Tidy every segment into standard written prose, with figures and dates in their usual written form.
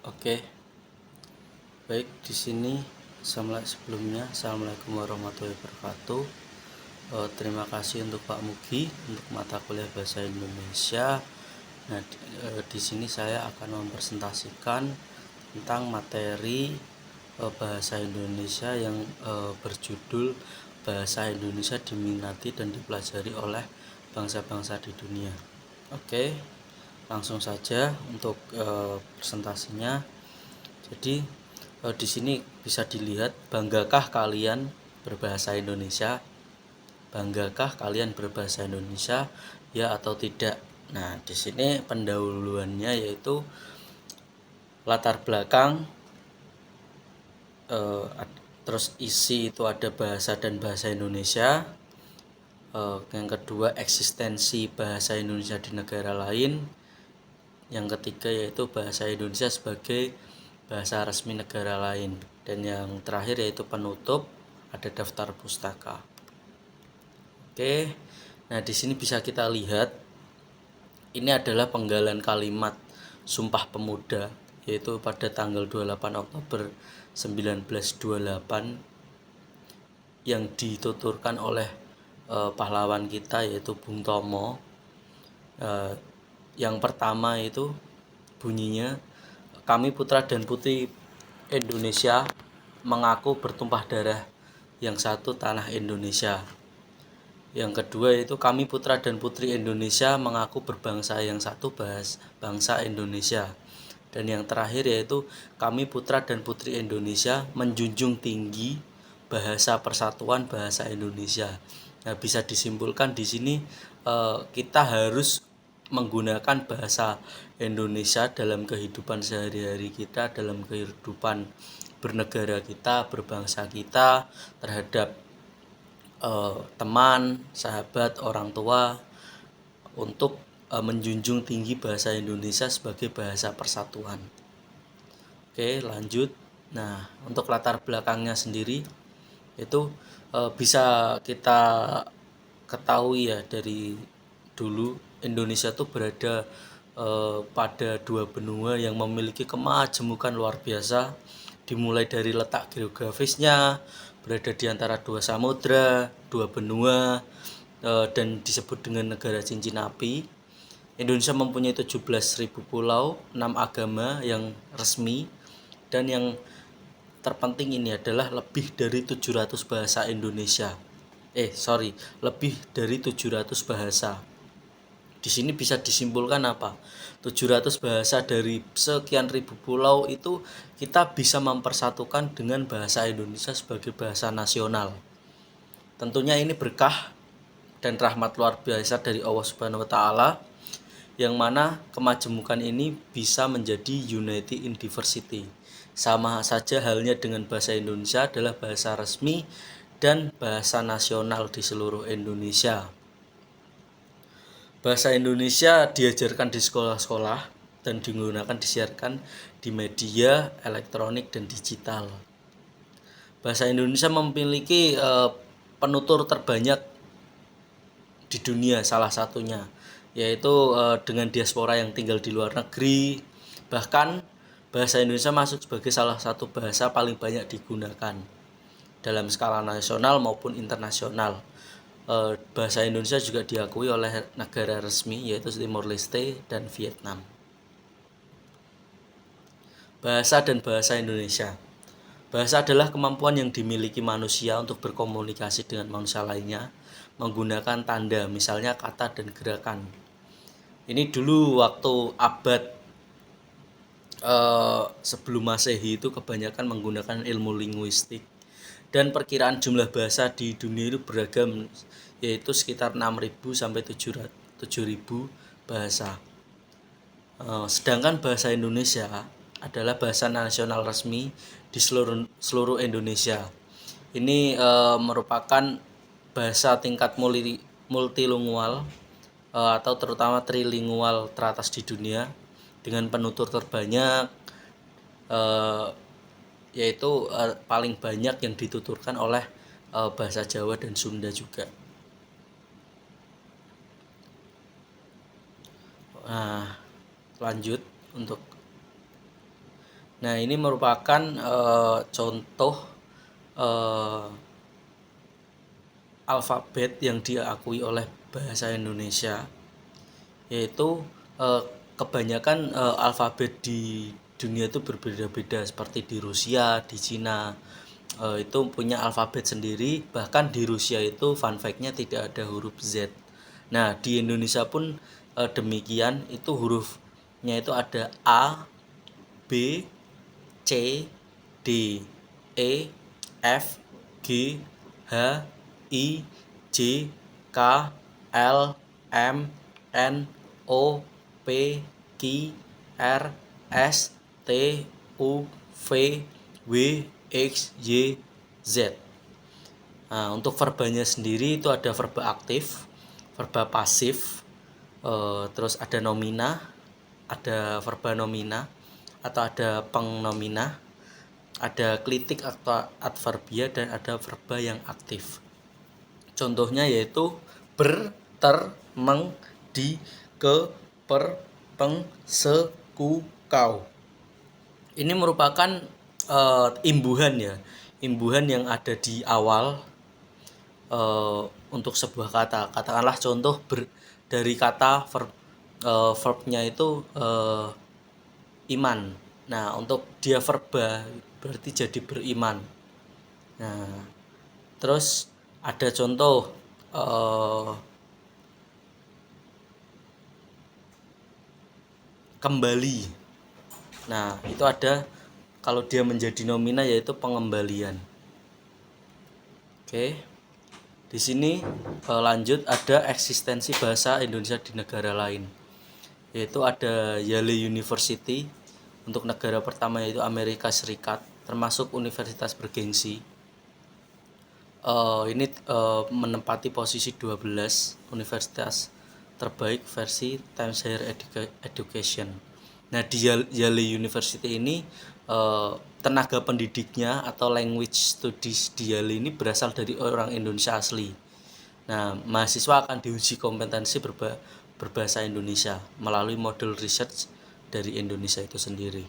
Oke, baik di sini Assalamualaikum warahmatullahi wabarakatuh. Terima kasih untuk Pak Mugi untuk mata kuliah Bahasa Indonesia. Nah, di sini saya akan mempresentasikan tentang materi Bahasa Indonesia yang berjudul Bahasa Indonesia diminati dan dipelajari oleh bangsa-bangsa di dunia. Oke, langsung saja untuk presentasinya. Jadi di sini bisa dilihat, banggakah kalian berbahasa Indonesia? Banggakah kalian berbahasa Indonesia? Ya atau tidak? Nah, di sini pendahuluannya yaitu latar belakang, terus isi itu ada bahasa dan bahasa Indonesia. Yang kedua, eksistensi bahasa Indonesia di negara lain. Yang ketiga yaitu bahasa Indonesia sebagai bahasa resmi negara lain. Dan yang terakhir yaitu penutup, ada daftar pustaka. Oke. Nah, di sini bisa kita lihat ini adalah penggalan kalimat Sumpah Pemuda, yaitu pada tanggal 28 Oktober 1928 yang dituturkan oleh pahlawan kita yaitu Bung Tomo. Yang pertama itu bunyinya, kami putra dan putri Indonesia mengaku bertumpah darah yang satu tanah Indonesia. Yang kedua itu kami putra dan putri Indonesia mengaku berbangsa yang satu bangsa Indonesia. Dan yang terakhir yaitu kami putra dan putri Indonesia menjunjung tinggi bahasa persatuan bahasa Indonesia. Nah, bisa disimpulkan di sini kita harus menggunakan bahasa Indonesia dalam kehidupan sehari-hari kita, dalam kehidupan bernegara kita, berbangsa kita, terhadap teman, sahabat, orang tua, untuk menjunjung tinggi bahasa Indonesia sebagai bahasa persatuan. Oke, lanjut. Nah, untuk latar belakangnya sendiri itu bisa kita ketahui ya, dari dulu Indonesia tuh berada pada dua benua yang memiliki kemajemukan luar biasa, dimulai dari letak geografisnya, berada di antara dua samudra, dua benua, dan disebut dengan negara cincin api. Indonesia mempunyai 17.000 pulau, 6 agama yang resmi, dan yang terpenting ini adalah lebih dari 700 bahasa Indonesia. Lebih dari 700 bahasa. Di sini bisa disimpulkan apa? 700 bahasa dari sekian ribu pulau itu kita bisa mempersatukan dengan bahasa Indonesia sebagai bahasa nasional. Tentunya ini berkah dan rahmat luar biasa dari Allah Subhanahu wa taala, yang mana kemajemukan ini bisa menjadi unity in diversity. Sama saja halnya dengan bahasa Indonesia adalah bahasa resmi dan bahasa nasional di seluruh Indonesia. Bahasa Indonesia diajarkan di sekolah-sekolah dan disiarkan di media elektronik dan digital. Bahasa Indonesia memiliki penutur terbanyak di dunia, salah satunya yaitu dengan diaspora yang tinggal di luar negeri. Bahkan bahasa Indonesia masuk sebagai salah satu bahasa paling banyak digunakan dalam skala nasional maupun internasional. Bahasa Indonesia juga diakui oleh negara resmi yaitu Timor Leste dan Vietnam. Bahasa dan bahasa Indonesia. Bahasa adalah kemampuan yang dimiliki manusia untuk berkomunikasi dengan manusia lainnya menggunakan tanda, misalnya kata dan gerakan. Ini dulu waktu abad sebelum Masehi itu kebanyakan menggunakan ilmu linguistik, dan perkiraan jumlah bahasa di dunia itu beragam, yaitu sekitar 6.000 sampai 7.000 bahasa. Sedangkan bahasa Indonesia adalah bahasa nasional resmi di seluruh Indonesia. Ini merupakan bahasa tingkat multilingual atau terutama trilingual teratas di dunia dengan penutur terbanyak, yaitu paling banyak yang dituturkan oleh bahasa Jawa dan Sunda juga. Nah, lanjut untuk Nah, ini merupakan contoh alfabet yang diakui oleh bahasa Indonesia, yaitu kebanyakan alfabet di dunia itu berbeda-beda, seperti di Rusia, di Cina itu punya alfabet sendiri. Bahkan di Rusia itu fun fact-nya tidak ada huruf Z. Nah, di Indonesia pun demikian, itu hurufnya itu ada A, B, C, D, E, F, G, H, I, J, K, L, M, N, O, P, Q, R, S, T, U, V, W, X, Y, Z. Nah, untuk verbanya sendiri itu ada verba aktif, verba pasif, terus ada nomina, ada verba nomina, atau ada pengnomina, ada klitik atau adverbia, dan ada verba yang aktif. Contohnya yaitu ber, ter, meng, di, ke, per, peng, se, ku, kau. Ini merupakan imbuhan ya, imbuhan yang ada di awal untuk sebuah kata. Katakanlah contoh dari kata verbnya itu iman. Nah, untuk dia verba berarti jadi beriman. Nah, terus ada contoh kembali. Nah, itu ada kalau dia menjadi nomina yaitu pengembalian. Oke. Di sini lanjut ada eksistensi bahasa Indonesia di negara lain. Yaitu ada Yale University untuk negara pertama yaitu Amerika Serikat, termasuk universitas bergengsi. Ini menempati posisi 12 universitas terbaik versi Times Higher Education. Nah, di Yale University ini tenaga pendidiknya atau language studies di Yale ini berasal dari orang Indonesia asli. Nah, mahasiswa akan diuji kompetensi berbahasa Indonesia melalui model research dari Indonesia itu sendiri.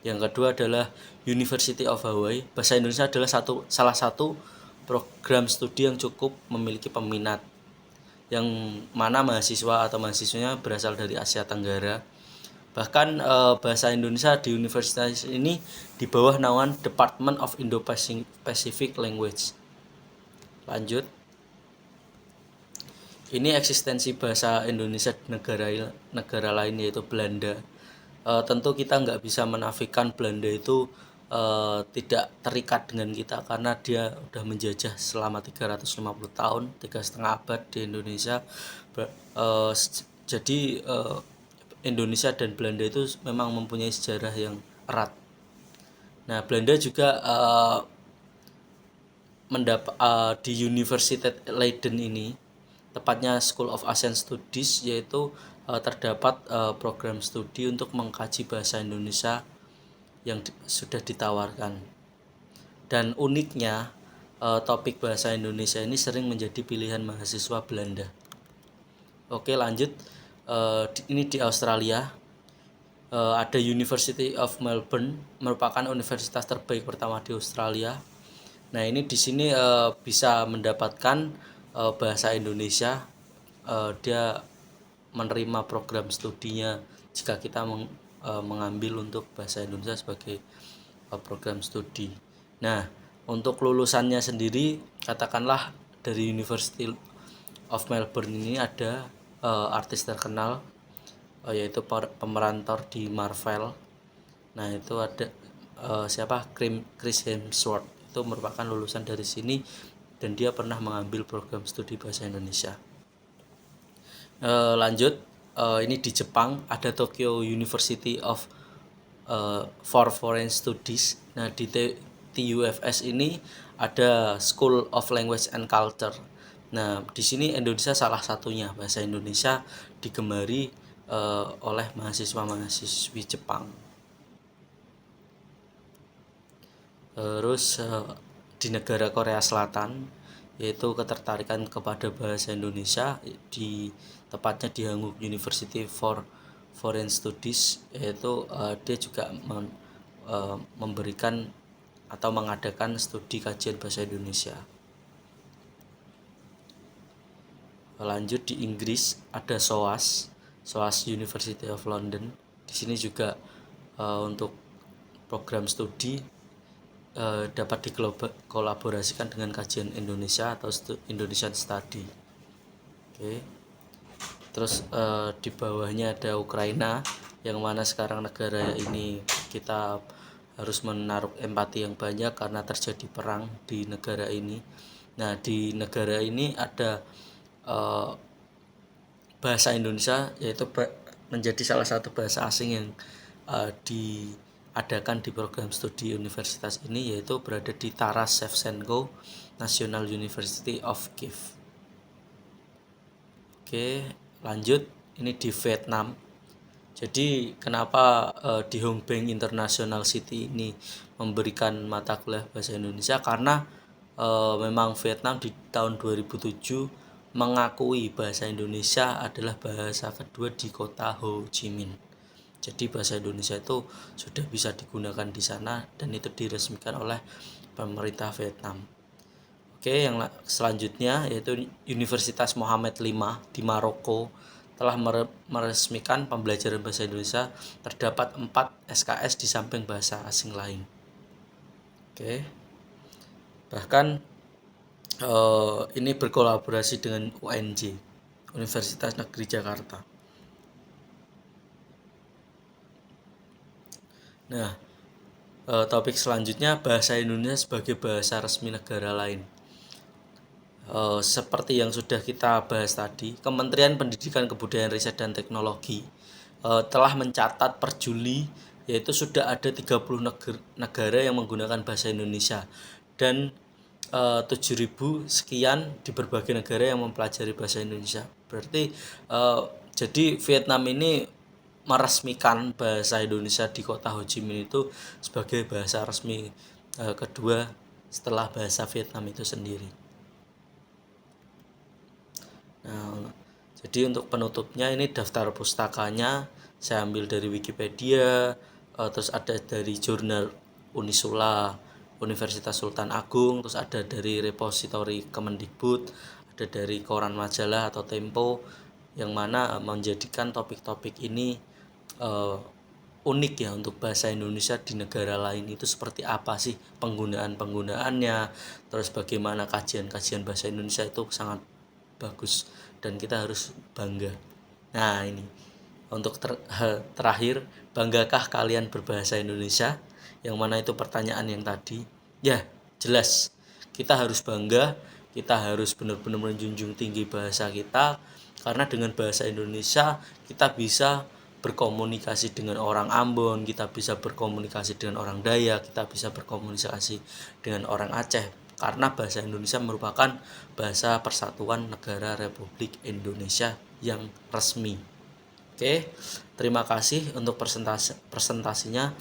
Yang kedua adalah University of Hawaii. Bahasa Indonesia adalah salah satu program studi yang cukup memiliki peminat, yang mana mahasiswa atau mahasiswanya berasal dari Asia Tenggara. Bahkan bahasa Indonesia di universitas ini di bawah naungan Department of Indo-Pacific Language. Lanjut. Ini eksistensi bahasa Indonesia di negara lain yaitu Belanda. Tentu kita nggak bisa menafikan Belanda itu tidak terikat dengan kita karena dia udah menjajah selama 350 tahun, 3,5 abad di Indonesia. Jadi Indonesia dan Belanda itu memang mempunyai sejarah yang erat. Nah, Belanda juga di Universitas Leiden ini, tepatnya School of Asian Studies, yaitu terdapat program studi untuk mengkaji bahasa Indonesia yang sudah ditawarkan. Dan uniknya topik bahasa Indonesia ini sering menjadi pilihan mahasiswa Belanda. Oke, lanjut. Ini di Australia ada University of Melbourne, merupakan universitas terbaik pertama di Australia. Nah, ini di sini bisa mendapatkan bahasa Indonesia. Dia menerima program studinya jika kita mengambil untuk bahasa Indonesia sebagai program studi. Nah, untuk lulusannya sendiri, katakanlah dari University of Melbourne ini ada artis terkenal yaitu pemeran Thor di Marvel. Nah, itu ada siapa? Chris Hemsworth. Itu merupakan lulusan dari sini dan dia pernah mengambil program studi bahasa Indonesia. Lanjut, ini di Jepang ada Tokyo University of for Foreign Studies. Nah, di TUFS ini ada School of Language and Culture. Nah, di sini Indonesia salah satunya. Bahasa Indonesia digemari oleh mahasiswa-mahasiswi Jepang. Terus di negara Korea Selatan, yaitu ketertarikan kepada bahasa Indonesia tepatnya di Hankuk University for Foreign Studies, yaitu dia juga memberikan atau mengadakan studi kajian bahasa Indonesia. Lanjut di Inggris ada SOAS University of London. Di sini juga untuk program studi dapat dikolaborasikan dengan kajian Indonesia atau Indonesian Study. Oke. Terus di bawahnya ada Ukraina, yang mana sekarang negara ini kita harus menaruh empati yang banyak karena terjadi perang di negara ini. Nah, di negara ini ada bahasa Indonesia, yaitu menjadi salah satu bahasa asing yang diadakan di program studi universitas ini, yaitu berada di Taras Shevchenko National University of Kiev. Oke, lanjut, ini di Vietnam. Jadi kenapa di Hong Beng International City ini memberikan mata kuliah bahasa Indonesia? Karena memang Vietnam di tahun 2007 mengakui bahasa Indonesia adalah bahasa kedua di kota Ho Chi Minh. Jadi bahasa Indonesia itu sudah bisa digunakan di sana dan itu diresmikan oleh pemerintah Vietnam. Oke, yang selanjutnya yaitu Universitas Mohammed V di Maroko telah meresmikan pembelajaran bahasa Indonesia. Terdapat 4 SKS di samping bahasa asing lain. Oke. Bahkan ini berkolaborasi dengan UNJ, Universitas Negeri Jakarta. Nah, topik selanjutnya bahasa Indonesia sebagai bahasa resmi negara lain. Seperti yang sudah kita bahas tadi, Kementerian Pendidikan Kebudayaan Riset dan Teknologi telah mencatat per Juli yaitu sudah ada 30 negara yang menggunakan bahasa Indonesia dan 7.000 sekian di berbagai negara yang mempelajari bahasa Indonesia. Berarti jadi Vietnam ini meresmikan bahasa Indonesia di kota Ho Chi Minh itu sebagai bahasa resmi kedua setelah bahasa Vietnam itu sendiri. Nah, jadi untuk penutupnya ini daftar pustakanya saya ambil dari Wikipedia, terus ada dari jurnal Unisula Universitas Sultan Agung, terus ada dari repositori Kemendikbud, ada dari koran majalah atau Tempo, yang mana menjadikan topik-topik ini unik ya untuk bahasa Indonesia di negara lain itu seperti apa sih penggunaannya, terus bagaimana kajian-kajian bahasa Indonesia itu sangat bagus dan kita harus bangga. Nah, ini untuk terakhir, banggakah kalian berbahasa Indonesia? Yang mana itu pertanyaan yang tadi. Ya, jelas kita harus bangga, kita harus benar-benar menjunjung tinggi bahasa kita, karena dengan bahasa Indonesia kita bisa berkomunikasi dengan orang Ambon, kita bisa berkomunikasi dengan orang Dayak, kita bisa berkomunikasi dengan orang Aceh, karena bahasa Indonesia merupakan bahasa persatuan negara Republik Indonesia yang resmi. Oke, terima kasih untuk presentasinya.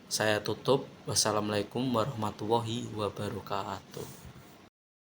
Saya tutup. Wassalamualaikum warahmatullahi wabarakatuh.